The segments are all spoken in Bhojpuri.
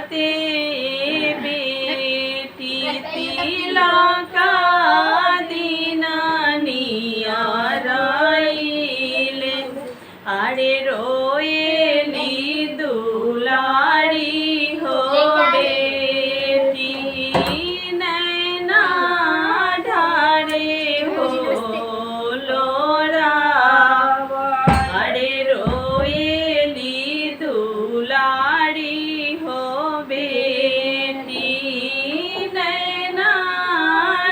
राते बेटी तिलका दिन नियराइले अरे रोएली दुलारी हो बेटी नैना ढारे हो लोरा अरे रोएली दुलारी हो बेटी नैना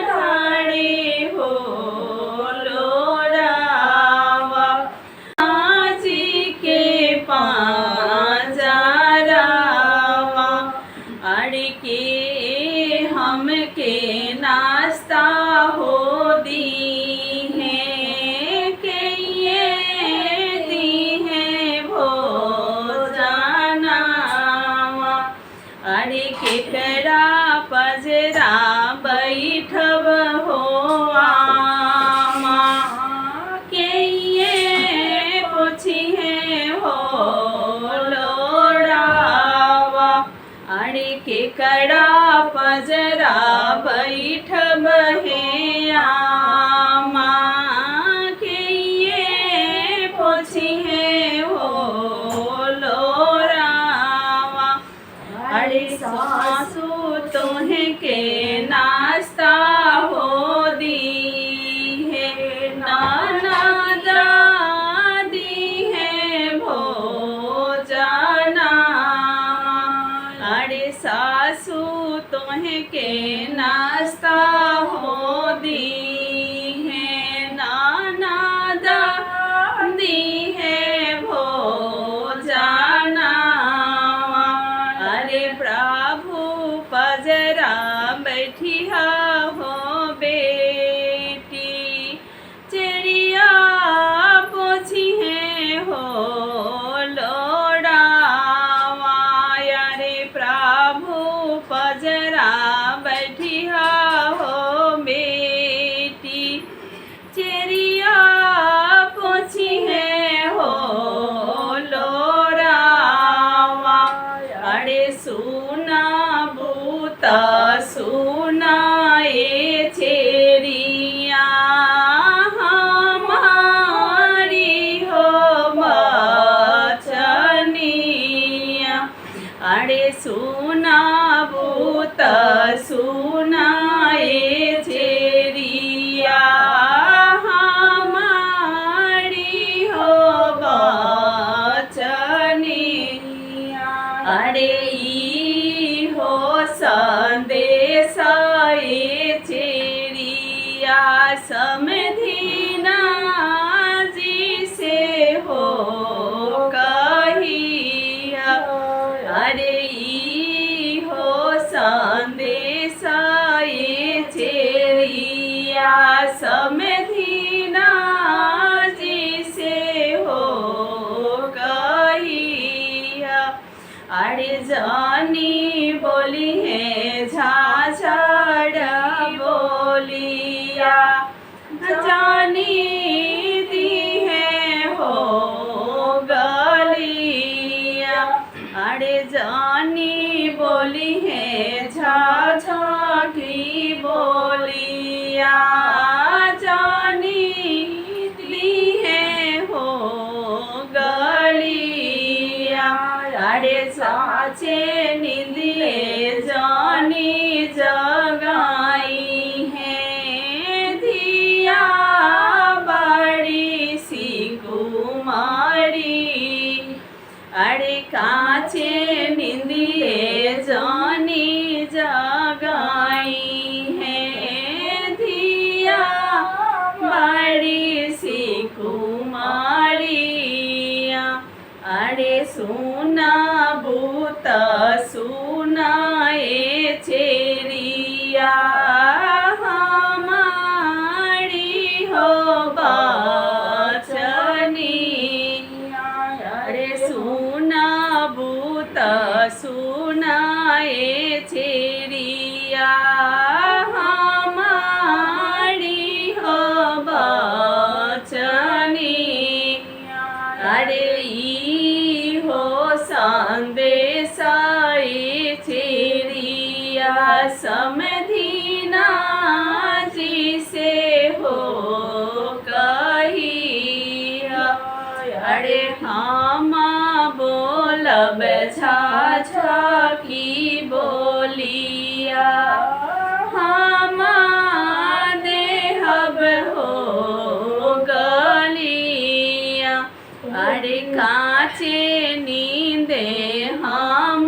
ढारे हो लोरावा आजी के पांजरावा अरे के हमके नाश्ता हो दी है के ये दी है भोजनावा अरे केकरा पजरा बैठब हो आमा के ये पूछी है हो लोरावा अरे केकरा पजरा बैठब है आमा के ये पूछी है हो लोरावा अरे सासू तुम्हें के नाश्ता हो दी है नाना दादी है भोजना अरे सासू तुम्हें के नाश्ता हो दी है नाना दादी है भोजना अरे प्रभु पजरा बैठिया हो बेटी चिड़िया पूछी है हो लोरावा अरे प्रभु पजरा बैठिया हो बेटी चिड़िया पूछी है हो लोरावा अरे सुना बूत सुना ए छेरिया हमारी हो बचनिया अरे सुना बूत सुना ए छेरिया हमारी हो बचनिया अरे ई हो संदेशा ए छेरिया समधिना जी से हो कहिया अरे ई हो संदेशा ए छेरिया समधिना जी से हो कहिया अरे जानी बोली है झाझड़ बोलिया जानी दी है हो गलिया अरे जानी बोली है झाझा की बोलिया जानी दी है हो गलिया अरे साचे निंदिए जानी जगाई है धिया बड़ी सी कुमारी अरे काचे निंदिए जानी जगाई है धिया बड़ी सी कुमारी अरे सुना बूत सुना ए छेरिया हमारी हो बचनी अरे सुना बूत सुना ए छेरिया हमारी हो बचनी अरे ई हो संदेशा ए छेरिया समधीना जिसे हो कहिया अरे हम बोलब झाझा की बोलिया हम देहब हो गलिया अरे काचे नींदे हम